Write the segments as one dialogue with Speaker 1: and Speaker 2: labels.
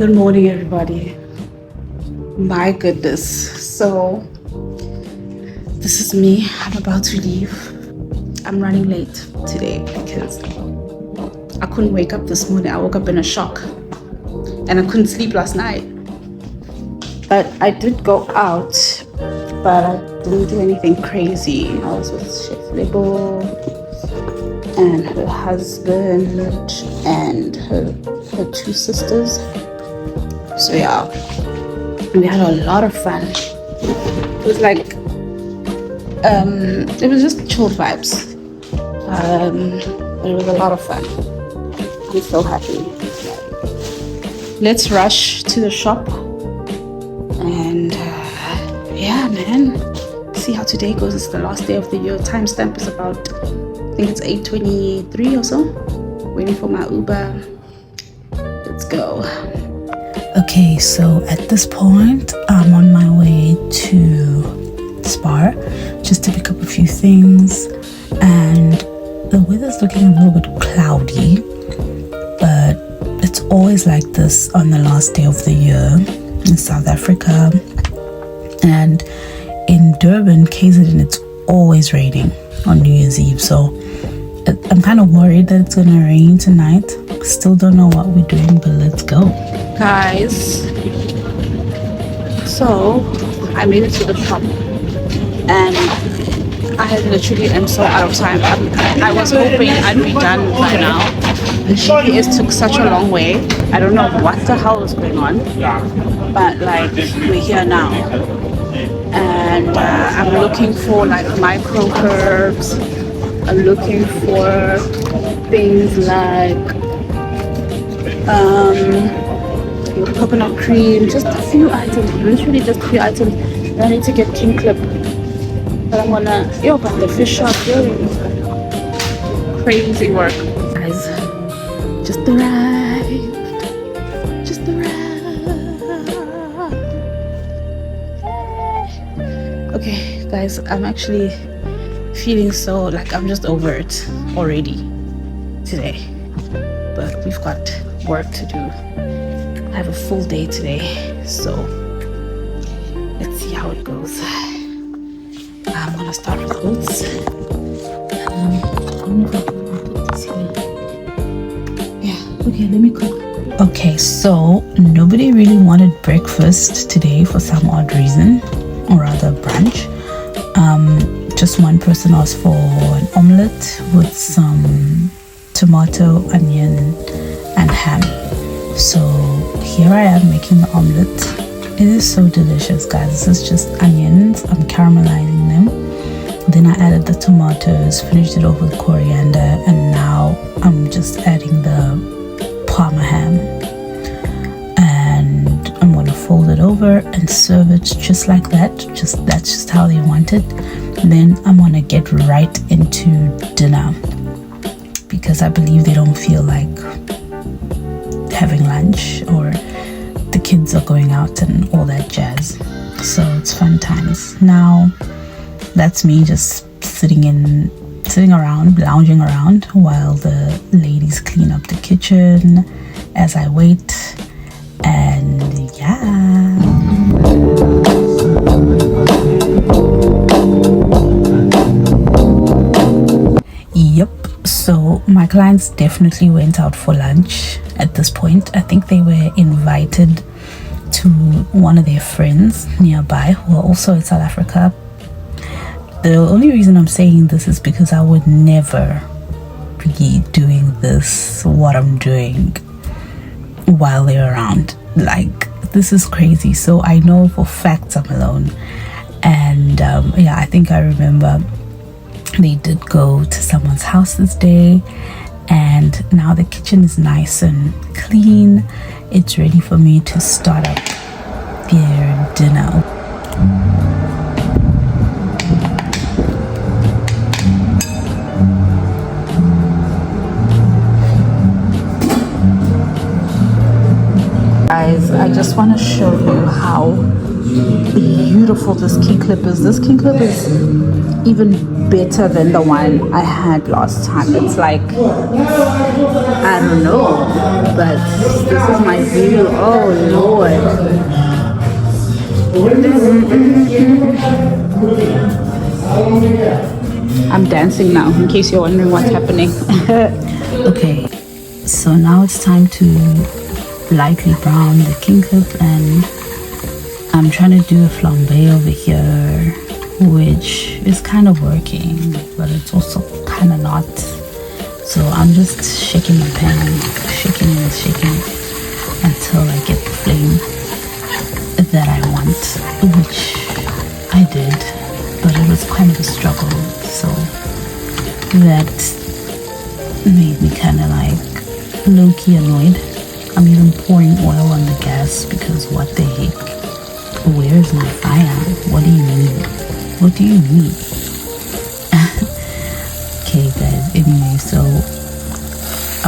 Speaker 1: Good morning, everybody. My goodness. So, this is me. I'm about to leave. I'm running late today because I couldn't wake up this morning. I woke up in a shock and I couldn't sleep last night. But I did go out, but I didn't do anything crazy. I was with Chef Lebo and her husband and her two sisters. So yeah, we had a lot of fun. It was like, it was just chill vibes. But it was a lot of fun. I'm so happy. Let's rush to the shop and yeah, man. See how today goes. It's the last day of the year. Timestamp is about, I think it's 8:23 or so. Waiting for my Uber. Let's go.
Speaker 2: Okay, so at this point, I'm on my way to Spar just to pick up a few things, and the weather's looking a little bit cloudy, but it's always like this on the last day of the year in South Africa. And in Durban, KZN, it's always raining on New Year's Eve, so I'm kind of worried that it's gonna rain tonight. Still don't know what we're doing, but let's go.
Speaker 1: Guys, so I made it to the shop and I literally am so out of time. I was hoping I'd be done by now. The GPS took such a long way. I don't know what the hell is going on, but like we're here now. And I'm looking for like micro herbs. I'm looking for things like coconut cream, just a few items, literally just a few items. I need to get King Clip, but I'm gonna, but the fish shop, crazy work. Guys, just arrived. Okay, guys, I'm actually feeling so, like I'm just over it already today. But we've got work to do. I have a full day today, so let's see how it goes. I'm gonna start with oats. Yeah, okay, let me cook.
Speaker 2: Okay, so nobody really wanted breakfast today for some odd reason, or rather brunch. Just one person asked for an omelette with some tomato, onion and ham. So here I am making the omelette. It is so delicious, guys. This is just onions. I'm caramelizing them. Then I added the tomatoes, finished it off with coriander, and now I'm just adding the parma ham. And I'm gonna fold it over and serve it just like that. That's just how they want it. Then I'm gonna get right into dinner, because I believe they don't feel like having lunch, or the kids are going out and all that jazz. So it's fun times. Now that's me just sitting around, lounging around while the ladies clean up the kitchen as I wait. And yeah. Yep. So my clients definitely went out for lunch at this point. I think they were invited to one of their friends nearby who are also in South Africa. The only reason I'm saying this is because I would never be doing this, what I'm doing, while they're around. Like, this is crazy. So I know for facts I'm alone. And yeah, I think I remember they did go to someone's house this day, and now the kitchen is nice and clean. It's ready for me to start up their dinner.
Speaker 1: Guys, guys, I just want to show you how beautiful this key clip is. This key clip is even better than the one I had last time. It's like, I don't know, but this is my view. Oh Lord. I'm dancing now, in case you're wondering what's happening.
Speaker 2: Okay, so now it's time to lightly brown the king clip, and I'm trying to do a flambe over here, which is kind of working, but it's also kind of not. So I'm just shaking the pan, shaking until I get the flame that I want, which I did, but it was kind of a struggle. So that made me kind of like low-key annoyed. I'm even pouring oil on the gas because what the heck? Where's my fire? What do you mean? What do you mean? Okay guys, anyway, so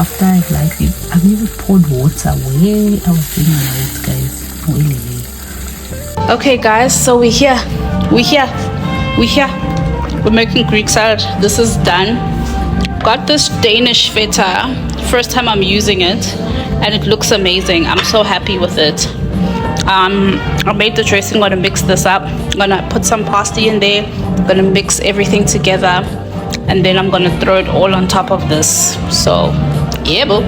Speaker 2: after I've even poured water where I was doing my notes, guys. Really.
Speaker 1: Okay guys, so we're here. We're making Greek salad. This is done. Got this Danish feta. First time I'm using it, and it looks amazing. I'm so happy with it. I made the dressing. I'm gonna mix this up. I'm gonna put some pasta in there. I'm gonna mix everything together, and then I'm gonna throw it all on top of this. So yeah, boo.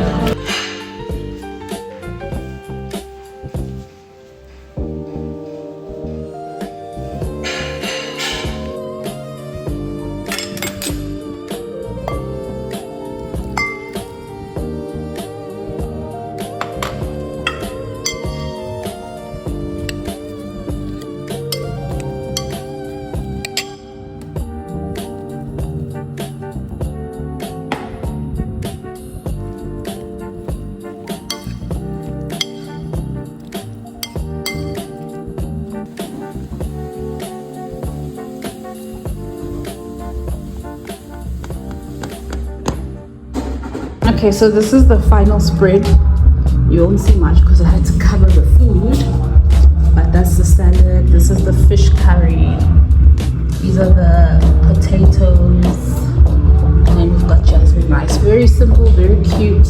Speaker 1: Okay, so this is the final spread. You won't see much because I had to cover the food, but that's the salad. This is the fish curry. These are the potatoes, and then we've got jasmine rice. Very simple, very cute.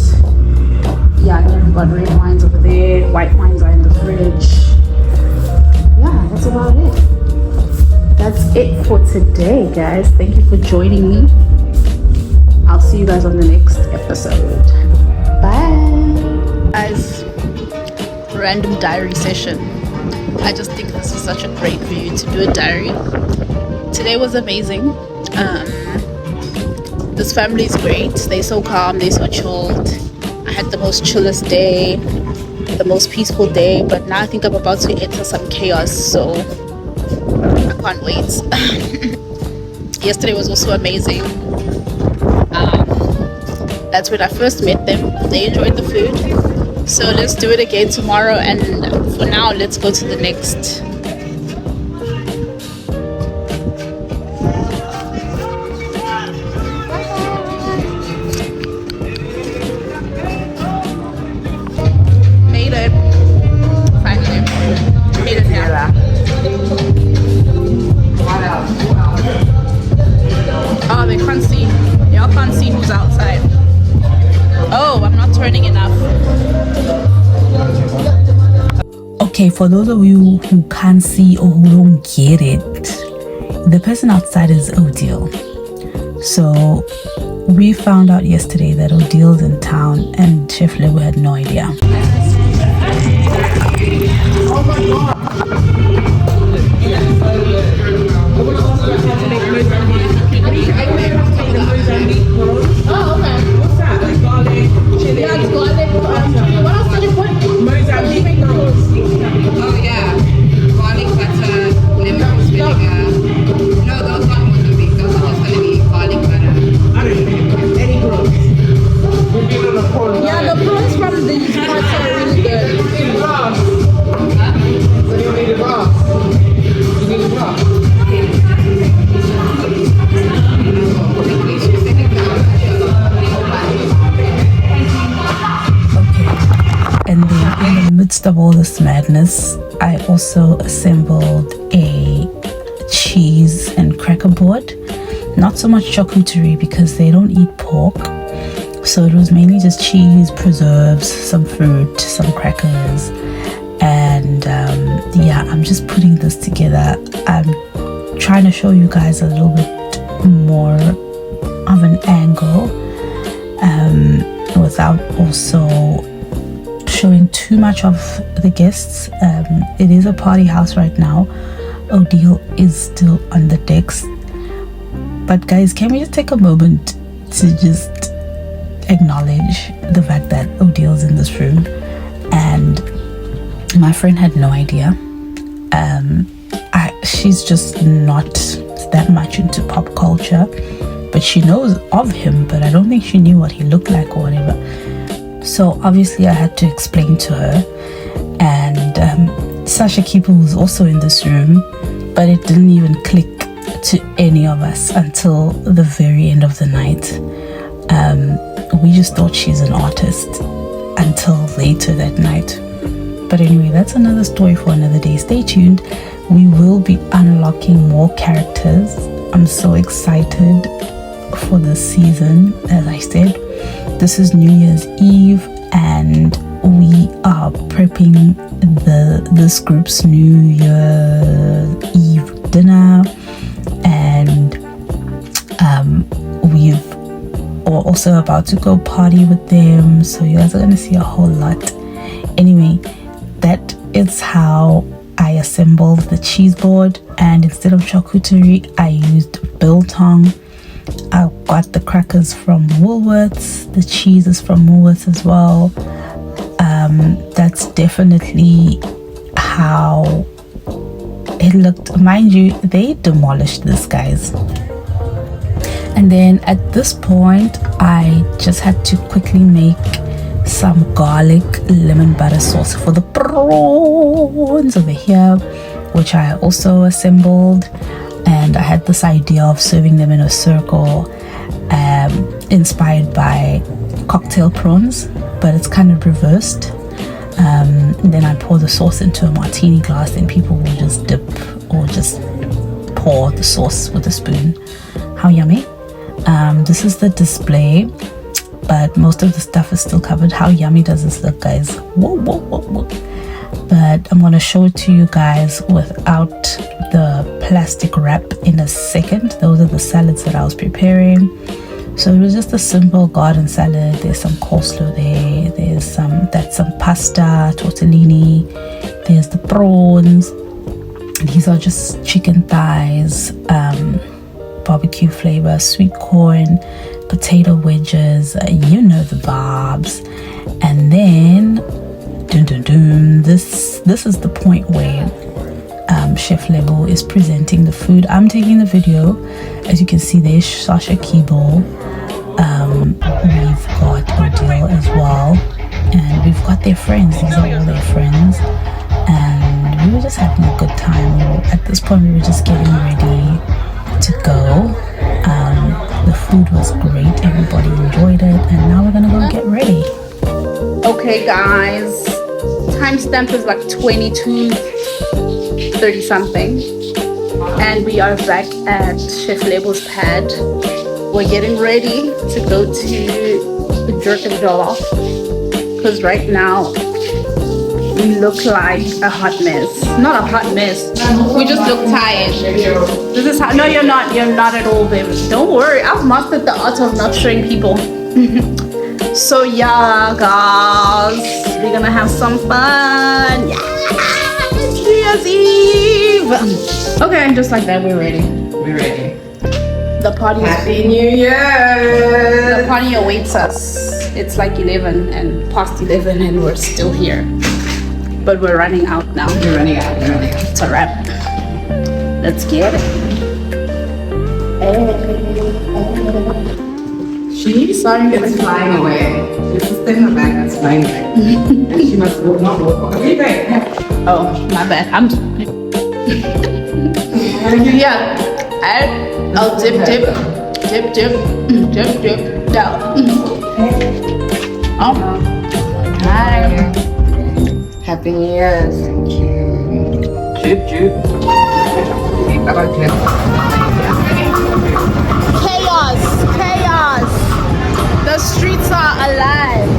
Speaker 1: Yeah, and then we've got red wines over there. White wines are in the fridge. Yeah, that's about it. That's it for today, guys. Thank you for joining me. I'll see you guys on the next episode. Bye. Guys, random diary session. I just think this is such a great view to do a diary. Today was amazing. This family is great. They're so calm, they're so chilled. I had the most chillest day, the most peaceful day, but now I think I'm about to enter some chaos, so I can't wait. Yesterday was also amazing. That's when I first met them. They enjoyed the food, so let's do it again tomorrow, and for now let's go to the next. Made it. Finally made it here. Oh, they can't see. Y'all can't see who's outside. Oh, I'm not turning enough.
Speaker 2: Okay, for those of you who can't see or who don't get it, the person outside is Odile. So we found out yesterday that Odile's in town, and Chef Lebo had no idea. Oh my God.
Speaker 1: Yeah, the prawns from these parts are really
Speaker 2: all this madness, I also assembled a cheese and cracker board. Not so much charcuterie because they don't eat pork. So it was mainly just cheese, preserves, some fruit, some crackers. And yeah, I'm just putting this together. I'm trying to show you guys a little bit more of an angle without also showing too much of the guests. It is a party house right now. Odile is still on the decks. But guys, can we just take a moment to just acknowledge the fact that Odile's in this room? And my friend had no idea. She's just not that much into pop culture, but she knows of him, but I don't think she knew what he looked like or whatever. So obviously I had to explain to her. And Sasha Keeper was also in this room, but it didn't even click to any of us until the very end of the night. We just thought she's an artist until later that night. But anyway, that's another story for another day. Stay tuned. We will be unlocking more characters. I'm so excited for this season. As I said, this is New Year's Eve and we are prepping this group's New Year's Eve dinner, and we're also about to go party with them, so you guys are going to see a whole lot. Anyway, that is how I assembled the cheese board, and instead of charcuterie I used biltong. I got the crackers from Woolworths, the cheese is from Woolworths as well. That's definitely how it looked. Mind you, they demolished this, guys. And then at this point I just had to quickly make some garlic lemon butter sauce for the prawns over here, which I also assembled. And I had this idea of serving them in a circle, inspired by cocktail prawns, but it's kind of reversed. Then I pour the sauce into a martini glass, and people will just dip or just pour the sauce with a spoon. How yummy. This is the display, but most of the stuff is still covered. How yummy does this look, guys? Whoa, whoa, whoa, whoa. But I'm going to show it to you guys without the plastic wrap in a second. Those are the salads that I was preparing. So it was just a simple garden salad. There's some coleslaw there. There's some pasta, tortellini. There's the prawns. These are just chicken thighs, barbecue flavor, sweet corn, potato wedges, you know the vibes. And then this is the point where Chef Lebo is presenting the food. I'm taking the video. As you can see, there's Sasha Keeble. We've got Odile as well, and we've got their friends. These are all their friends, and we were just having a good time. At this point we were just getting ready to go. The food was great, everybody enjoyed it, and now we're gonna go get ready.
Speaker 1: Okay guys, timestamp is like 22:30 something, and we are back at Chef Lebo's pad. We're getting ready to go to the jerk and jollof, because right now we look like a hot mess. Not a hot mess, we just look tired. This is how, no you're not at all, babe. Don't worry, I've mastered the art of not showing people. So yeah guys, we're gonna have some fun. Yeah, it's New Year's Eve. Okay, just like that, we're ready. The party.
Speaker 3: Happy New Year!
Speaker 1: The party awaits us. It's like 11 and past 11 and we're still here. But we're running out now.
Speaker 3: You're running out.
Speaker 1: It's a wrap. Let's get it.
Speaker 3: She's flying away. There's a thing in her bag that's flying away. And she must not walk. Okay, great.
Speaker 1: Oh, my bad. Yeah. I'll dip down. Oh. Hi.
Speaker 3: Happy New Year's. Thank you. Chip, chip. I got chip.
Speaker 1: Chaos. The streets are alive.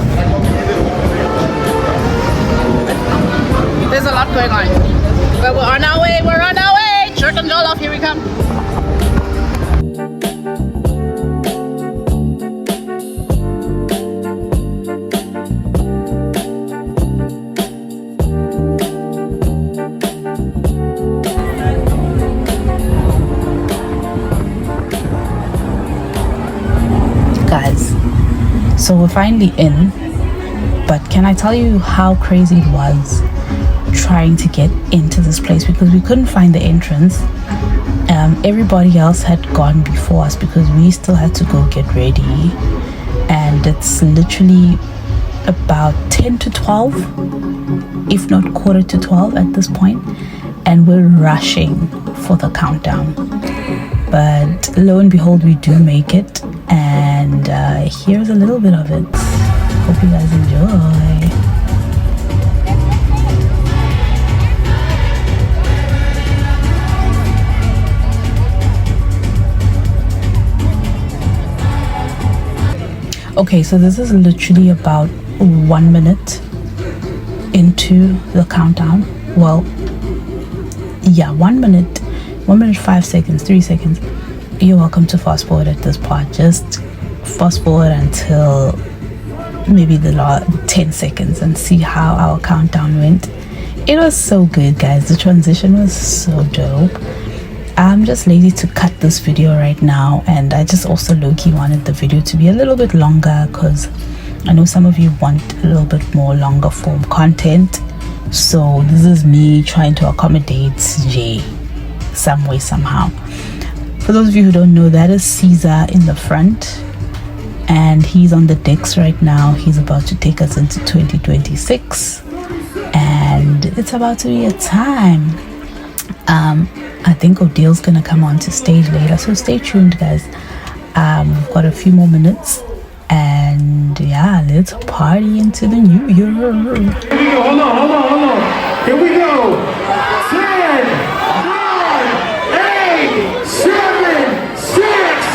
Speaker 1: There's a lot going on. But we're on our way. Jerk and Jollof, here we come.
Speaker 2: Guys, so we're finally in, but can I tell you how crazy it was trying to get into this place, because we couldn't find the entrance. Everybody else had gone before us because we still had to go get ready, and it's literally about 10 to 12, if not quarter to 12 at this point, and we're rushing for the countdown. But lo and behold, we do make it, and here's a little bit of it. Hope you guys enjoy. Okay, so this is literally about 1 minute into the countdown. Well, yeah, 1 minute, 5 seconds, 3 seconds. You're welcome to fast forward at this part. Just fast forward until maybe the last 10 seconds and see how our countdown went. It was so good, guys. The transition was so dope. I'm just lazy to cut this video right now, and I just also low-key wanted the video to be a little bit longer because I know some of you want a little bit more longer form content. So this is me trying to accommodate Jay some way, somehow. For those of you who don't know, that is Caesar in the front, and he's on the decks right now. He's about to take us into 2026, and it's about to be a time. I think Odil's gonna come on to stage later, so stay tuned, guys. We've got a few more minutes, and yeah, let's party into the new year.
Speaker 4: Here we go. Hold on. Here we go. 10, 9, 8, 7, 6,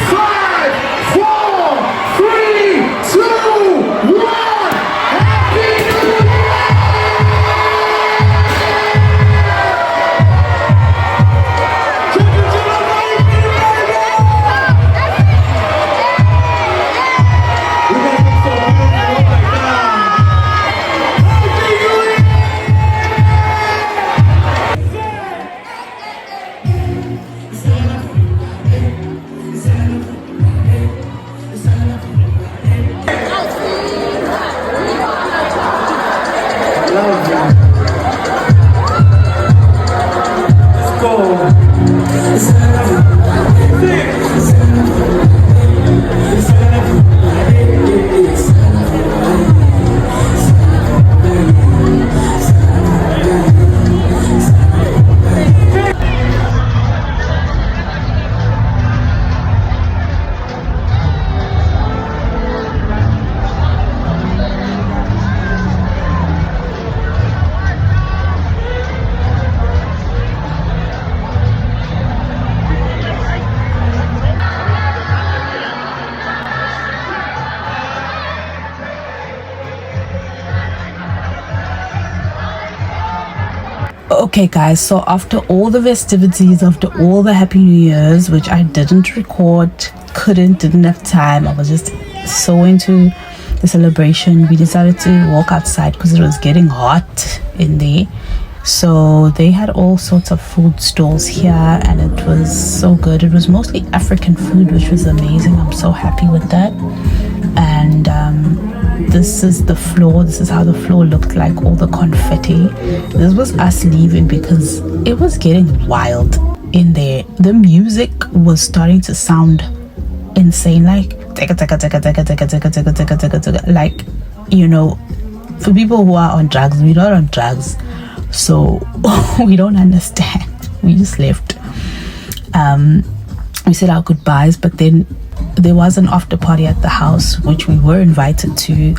Speaker 4: 5, 4, 3, 2, 1. Happy New Year!
Speaker 2: Okay, guys, so after all the festivities, after all the Happy New Years, which I didn't record, didn't have time, I was just so into the celebration, we decided to walk outside because it was getting hot in there. So they had all sorts of food stalls here, and it was so good. It was mostly African food, which was amazing. I'm so happy with that. And this is the floor. This is how the floor looked like, all the confetti. This was us leaving because it was getting wild in there. The music was starting to sound insane, like like, you know, for people who are on drugs. We're not on drugs, so we don't understand. We just left. We said our goodbyes, but then there was an after party at the house which we were invited to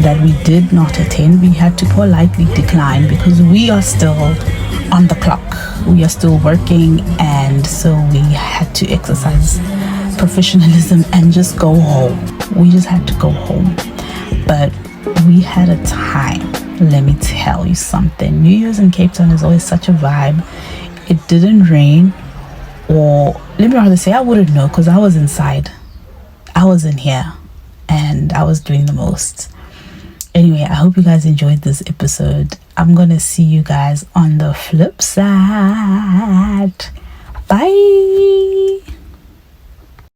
Speaker 2: that we did not attend. We had to politely decline because we are still on the clock. We are still working, and so we had to exercise professionalism and just go home. We just had to go home. But we had a time. Let me tell you something. New Year's in Cape Town is always such a vibe. It didn't rain, or let me rather say, I wouldn't know because I was inside. I was in here and I was doing the most. Anyway, I hope you guys enjoyed this episode. I'm gonna see you guys on the flip side. Bye.